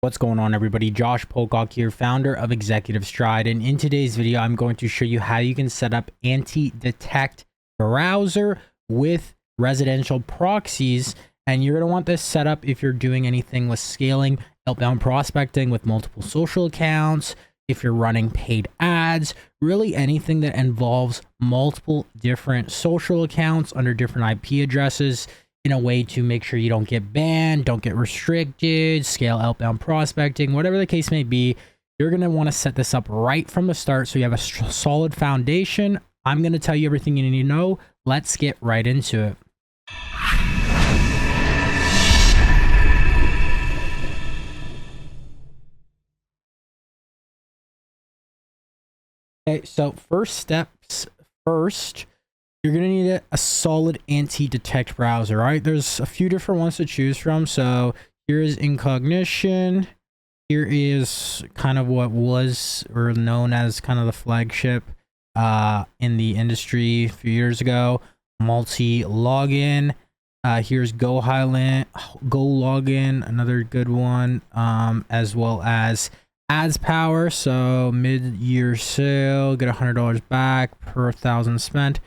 What's going on, everybody? Josh Pocock here, founder of Executive Stride, and in today's video I'm going to show you how you can set up AntiDetect Browser with residential proxies. And you're going to want this set up if you're doing anything with scaling outbound prospecting with multiple social accounts, if you're running paid ads, really anything that involves multiple different social accounts under different IP addresses, in a way to make sure you don't get banned, don't get restricted, scale outbound prospecting, whatever the case may be. You're going to want to set this up right from the start so you have a solid foundation. I'm going to tell you everything you need to know. Let's get right into it. Okay, so first steps first. You're going to need a solid anti-detect browser, right? There's a few different ones to choose from. So here is Incognition. Here is kind of what was or known as kind of the flagship in the industry a few years ago. Multi-login. Here's GoLogin, another good one, as well as Ads Power. So mid-year sale, get $100 back per 1,000 spent.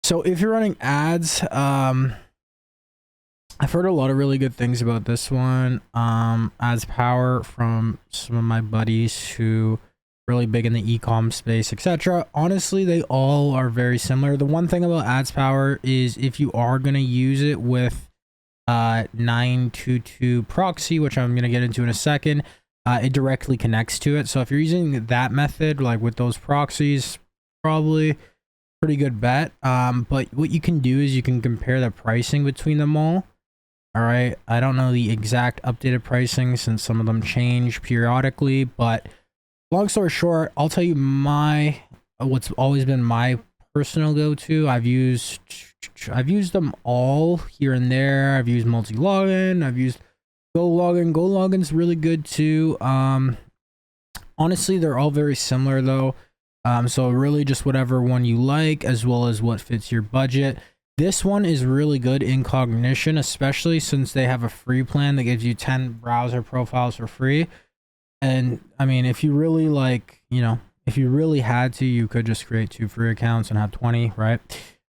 So if you're running ads, I've heard a lot of really good things about this one. Ads Power from some of my buddies who are really big in the e-com space, etc. Honestly, they all are very similar. The one thing about Ads Power is if you are going to use it with 922 Proxy, which I'm going to get into in a second, it directly connects to it. So if you're using that method, like with those proxies, probably pretty good bet. But what you can do is you can compare the pricing between them all. All right, I don't know the exact updated pricing since some of them change periodically, but long story short, I'll tell you what's always been my personal go-to. I've used them all here and there. I've used multi-login, I've used GoLogin. GoLogin's really good too. Honestly, they're all very similar though. So really just whatever one you like, as well as what fits your budget. This one is really good in Cognition, especially since they have a free plan that gives you 10 browser profiles for free. And I mean, if you really like, if you really had to, you could just create 2 free accounts and have 20, right?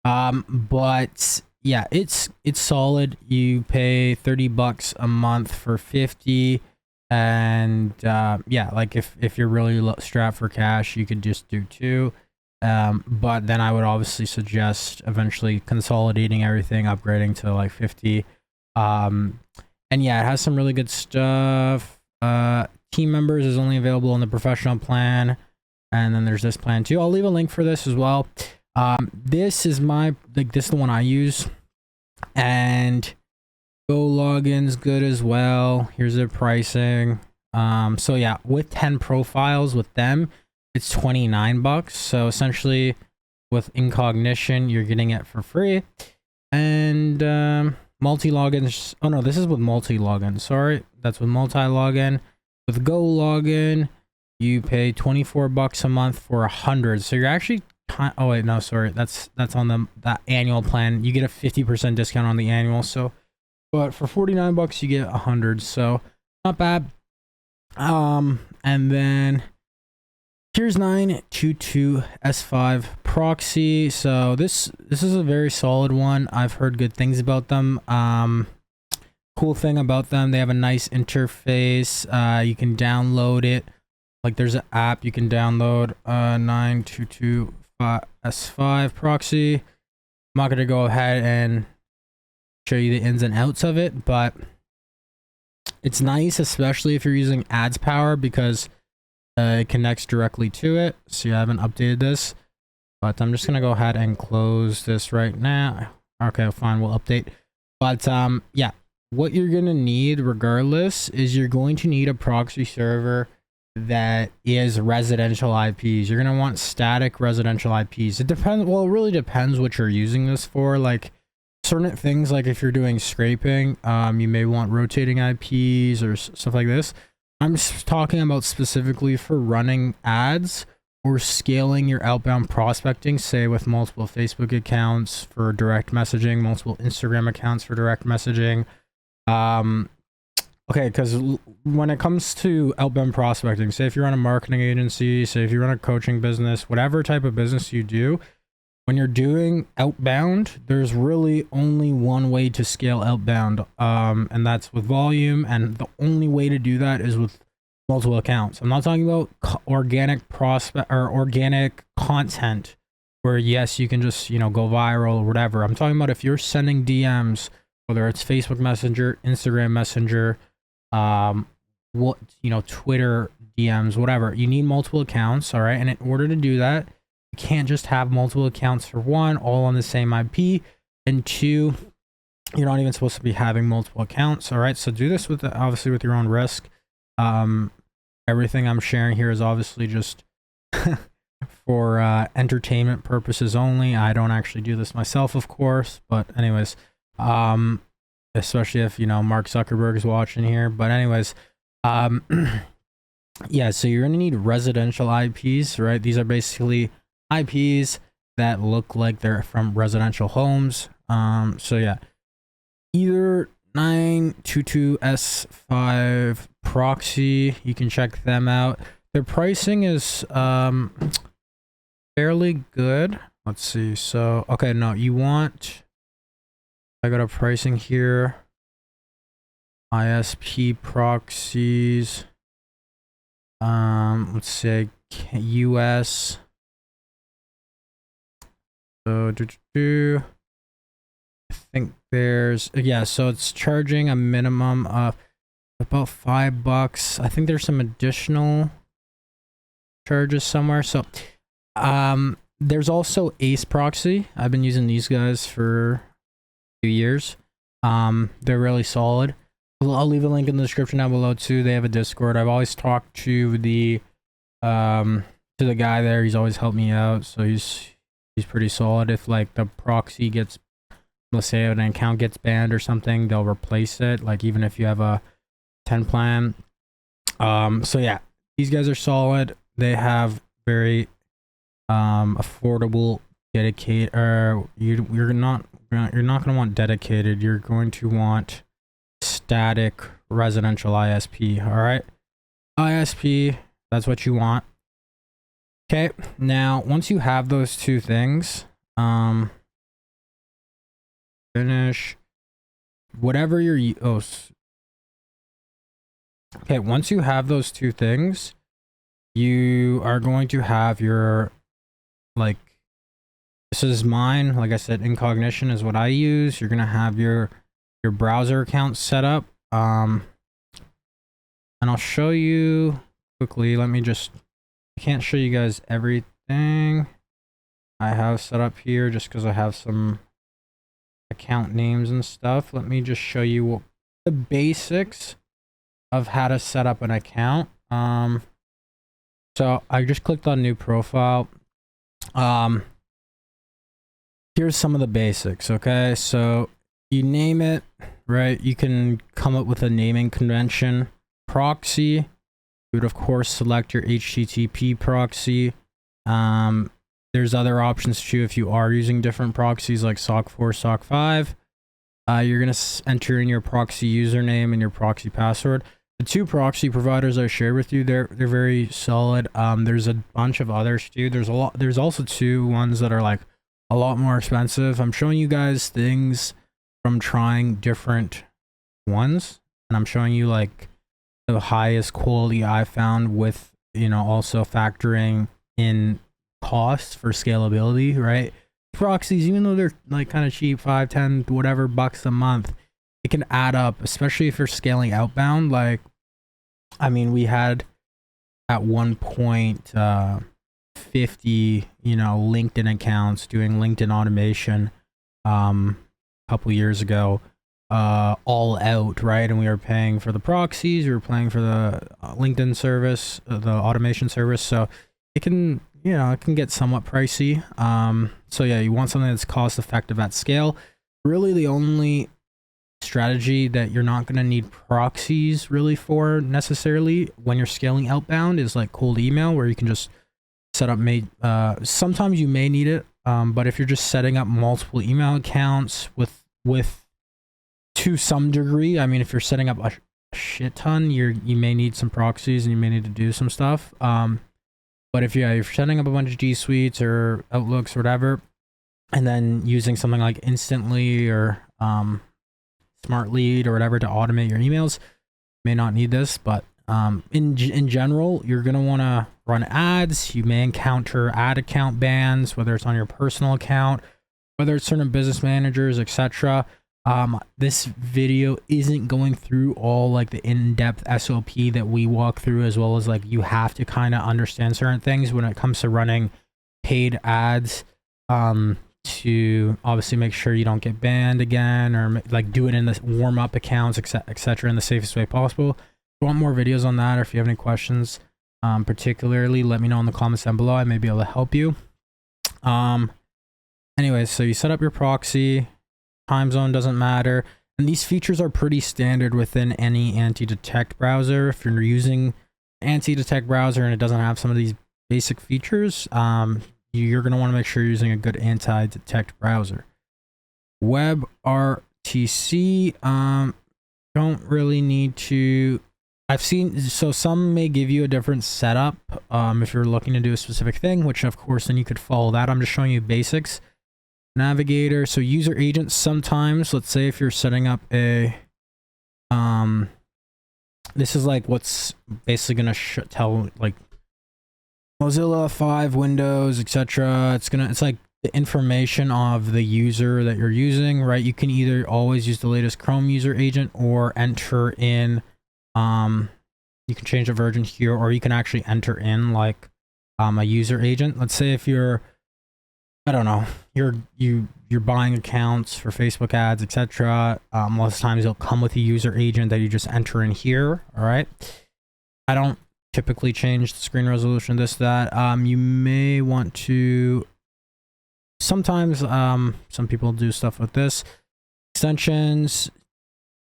But yeah, it's solid. You pay $30 a month for 50. And yeah, like if you're really strapped for cash, you could just do 2. But then I would obviously suggest eventually consolidating everything, upgrading to like 50. And yeah, it has some really good stuff. Team members is only available on the professional plan, and then there's this plan too. I'll leave a link for this as well. This is this is the one I use, and GoLogin's good as well. Here's their pricing. So yeah, with 10 profiles with them, it's $29. So essentially with Incognition, you're getting it for free. And multi-login, oh no, this is with multi-login. Sorry, that's with multi-login. With GoLogin, you pay $24 a month for 100. So you're actually oh wait, no, sorry, that's on that annual plan. You get a 50% discount on the annual. So but for $49 you get 100, so not bad. And then here's 922 S5 Proxy. So this is a very solid one. I've heard good things about them. Cool thing about them, they have a nice interface. You can download it. Like there's an app you can download. 922 S5 Proxy. I'm not gonna go ahead and show you the ins and outs of it, but it's nice, especially if you're using Ads Power, because it connects directly to it. See, I haven't updated this, but I'm just gonna go ahead and close this right now. Okay, fine, we'll update. But yeah, what you're gonna need regardless is you're going to need a proxy server that is residential IPs. You're gonna want static residential IPs. It depends, well, it really depends what you're using this for. Like certain things, like if you're doing scraping, you may want rotating IPs or stuff like this. I'm just talking about specifically for running ads or scaling your outbound prospecting, say with multiple Facebook accounts for direct messaging, multiple Instagram accounts for direct messaging, Okay, because when it comes to outbound prospecting, say if you run a marketing agency, say if you run a coaching business, whatever type of business you do, when you're doing outbound, there's really only one way to scale outbound, and that's with volume. And the only way to do that is with multiple accounts. I'm not talking about organic prospect or organic content where yes, you can just, you know, go viral or whatever. I'm talking about if you're sending DMs, whether it's Facebook Messenger, Instagram Messenger, what, you know, Twitter DMs, whatever. You need multiple accounts, all right? And in order to do that, you can't just have multiple accounts for one, all on the same IP, and two, you're not even supposed to be having multiple accounts, all right? So do this with obviously with your own risk. Everything I'm sharing here is obviously just for entertainment purposes only. I don't actually do this myself, of course, but anyways, especially if, you know, Mark Zuckerberg is watching here. But anyways, yeah, so you're gonna need residential IPs, right? These are basically IPs that look like they're from residential homes. So yeah, either 922S5 Proxy, you can check them out. Their pricing is fairly good. Let's see. So okay, no, you want, I got a pricing here. ISP proxies. Let's say US. So I think there's, yeah, so it's charging a minimum of about $5. I think there's some additional charges somewhere. So there's also Ace Proxy. I've been using these guys for a few years. They're really solid. I'll leave a link in the description down below too. They have a Discord. I've always talked to the guy there. He's always helped me out, so he's pretty solid. If like the proxy gets, let's say an account gets banned or something, they'll replace it, like even if you have a 10 plan. So yeah, these guys are solid. They have very affordable dedicated, or you're not going to want dedicated, you're going to want static residential ISP. All right, ISP, that's what you want. Okay, now once you have those two things, finish whatever you're okay, once you have those two things, you are going to have your, like, this is mine, like I said, Incognition is what I use. You're gonna have your browser account set up, and I'll show you quickly. Let me just, I can't show you guys everything I have set up here just because I have some account names and stuff. Let me just show you the basics of how to set up an account. So I just clicked on new profile. Here's some of the basics. Okay, so you name it, right? You can come up with a naming convention. Proxy, you would of course select your HTTP proxy. There's other options too if you are using different proxies like SOC 4, SOC 5. You're gonna enter in your proxy username and your proxy password. The two proxy providers I shared with you, they're very solid. There's a bunch of others too. There's also two ones that are like a lot more expensive. I'm showing you guys things from trying different ones, and I'm showing you like the highest quality I found with, you know, also factoring in costs for scalability, right? Proxies, even though they're like kind of cheap, 5, 10, whatever bucks a month, it can add up, especially if you're scaling outbound. Like, I mean, we had at one point 50, you know, LinkedIn accounts doing LinkedIn automation a couple years ago, all out, right? And we were paying for the proxies, we were paying for the LinkedIn service, the automation service. So it can, you know, it can get somewhat pricey. So yeah, you want something that's cost effective at scale. Really the only strategy that you're not going to need proxies really for necessarily when you're scaling outbound is like cold email, where you can just set up sometimes you may need it, but if you're just setting up multiple email accounts with to some degree, I mean, if you're setting up shit ton, you may need some proxies and you may need to do some stuff. But if you're setting up a bunch of G Suites or Outlooks or whatever, and then using something like Instantly or Smart Lead or whatever to automate your emails, you may not need this. But in general, you're gonna want to run ads. You may encounter ad account bans, whether it's on your personal account, whether it's certain business managers, etc. This video isn't going through all like the in-depth SOP that we walk through, as well as like you have to kind of understand certain things when it comes to running paid ads, to obviously make sure you don't get banned again, or like do it in the warm-up accounts, etc. in the safest way possible. If you want more videos on that, or if you have any questions, particularly, let me know in the comments down below. I may be able to help you. Anyways, so you set up your proxy. Time zone doesn't matter, and these features are pretty standard within any AntiDetect browser. If you're using AntiDetect browser and it doesn't have some of these basic features, you're going to want to make sure you're using a good AntiDetect browser. WebRTC, don't really need to. I've seen, so some may give you a different setup if you're looking to do a specific thing, which of course then you could follow that. I'm just showing you basics. Navigator, so user agents, sometimes, let's say if you're setting up a this is like what's basically gonna tell like Mozilla 5, Windows, etc. It's like the information of the user that you're using, right? You can either always use the latest Chrome user agent or enter in you can change the version here, or you can actually enter in like a user agent. Let's say if you're, I don't know, you're buying accounts for Facebook ads, etc. Most times it'll come with a user agent that you just enter in here. All right. I don't typically change the screen resolution, this, that. You may want to, sometimes some people do stuff with this. Extensions,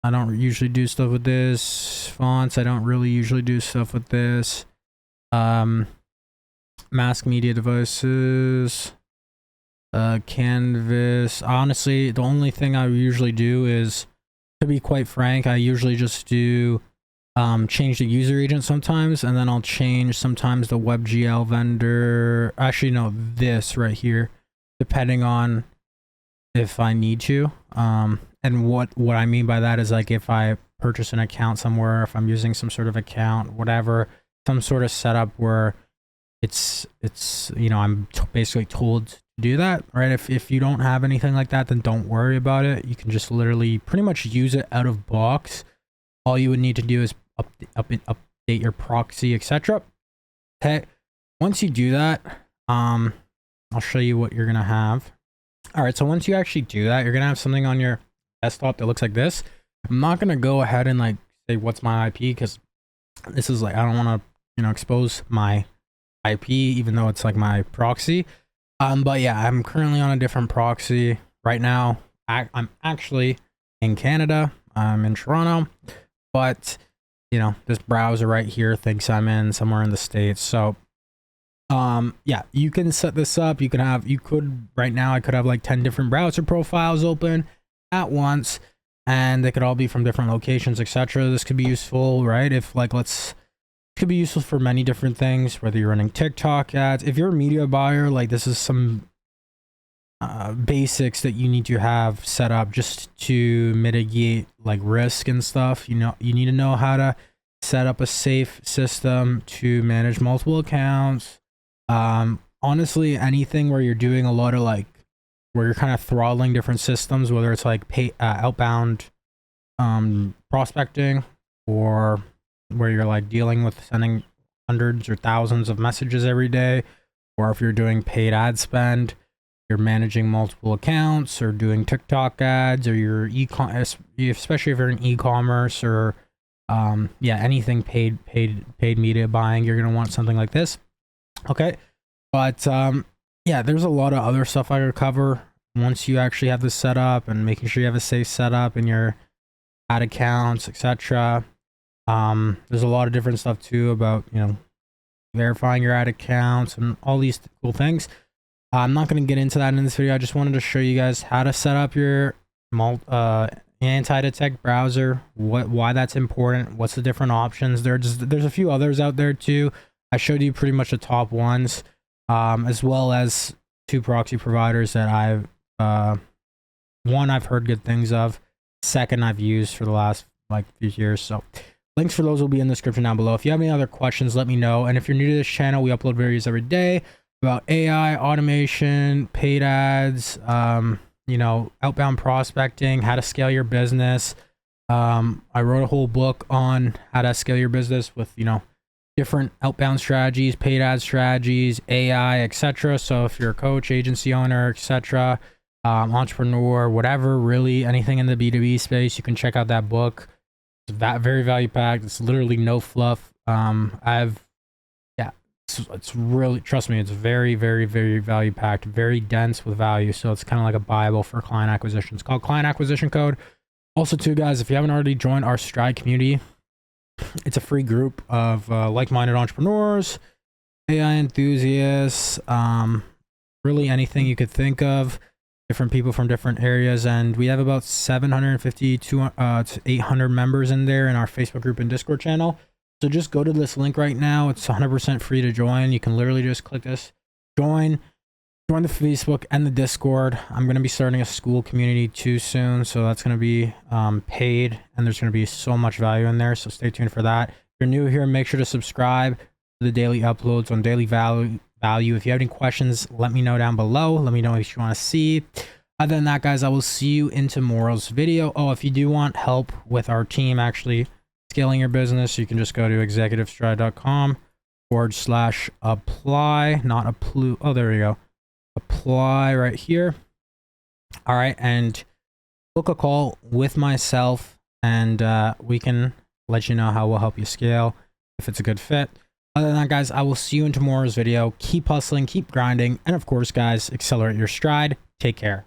I don't usually do stuff with this. Fonts, I don't really usually do stuff with this. Mask media devices. Canvas, honestly the only thing I usually do is, to be quite frank, I usually just do change the user agent sometimes, and then I'll change sometimes the WebGL vendor, actually no, this right here, depending on if I need to. And what I mean by that is, like, if I purchase an account somewhere, if I'm using some sort of account, whatever, some sort of setup where it's you know, I'm basically told to do that, right? If you don't have anything like that, then don't worry about it. You can just literally pretty much use it out of box. All you would need to do is update your proxy, etc. Okay, once you do that, I'll show you what you're gonna have. All right, so once you actually do that, you're gonna have something on your desktop that looks like this. I'm not gonna go ahead and like say what's my IP, because this is like, I don't want to, you know, expose my IP, even though it's like my proxy. But yeah, I'm currently on a different proxy right now. I'm actually in Canada. I'm in Toronto, but you know, this browser right here thinks I'm in somewhere in the States. So yeah, you can set this up. You could right now, I could have like 10 different browser profiles open at once, and they could all be from different locations, etc. This could be useful, right? If like, could be useful for many different things, whether you're running TikTok ads. If you're a media buyer, like, this is some basics that you need to have set up just to mitigate like risk and stuff. You know, you need to know how to set up a safe system to manage multiple accounts. Honestly, anything where you're doing a lot of like, where you're kind of throttling different systems, whether it's like outbound prospecting, or where you're like dealing with sending hundreds or thousands of messages every day, or if you're doing paid ad spend, you're managing multiple accounts, or doing TikTok ads, or your especially if you're in e-commerce, or yeah, anything paid media buying, you're gonna want something like this. Okay, but yeah, there's a lot of other stuff I could cover once you actually have this set up, and making sure you have a safe setup in your ad accounts, etc. There's a lot of different stuff too about, you know, verifying your ad accounts and all these cool things. I'm not going to get into that in this video. I just wanted to show you guys how to set up your you AntiDetect browser, why that's important, what's the different options. There's a few others out there too. I showed you pretty much the top ones, as well as 2 proxy providers that one I've heard good things of, second I've used for the last like few years. So links for those will be in the description down below. If you have any other questions, let me know. And if you're new to this channel, we upload videos every day about AI, automation, paid ads, you know, outbound prospecting, how to scale your business. I wrote a whole book on how to scale your business with, you know, different outbound strategies, paid ad strategies, AI, etc. So if you're a coach, agency owner, etc., entrepreneur, whatever, really anything in the B2B space, you can check out that book. It's very value packed. It's literally no fluff. It's really, trust me, it's very value packed, very dense with value. So it's kind of like a Bible for client acquisition. It's called Client Acquisition Code. Also too, guys, if you haven't already joined our Stride community, it's a free group of like-minded entrepreneurs, AI enthusiasts, really anything you could think of, different people from different areas. And we have about 750 to 800 members in there in our Facebook group and Discord channel. So just go to this link right now. It's 100% free to join. You can literally just click this, join the Facebook and the Discord. I'm going to be starting a school community too soon, so that's going to be paid, and there's going to be so much value in there, so stay tuned for that. If you're new here, make sure to subscribe to the daily uploads on daily value. If you have any questions, let me know down below. Let me know what you want to see. Other than that, guys, I will see you in tomorrow's video. Oh, if you do want help with our team actually scaling your business, you can just go to executivestride.com/apply, not apply. Oh, there we go. Apply right here. All right, and book a call with myself, and we can let you know how we'll help you scale if it's a good fit. Other than that, guys, I will see you in tomorrow's video. Keep hustling, keep grinding, and of course, guys, accelerate your stride. Take care.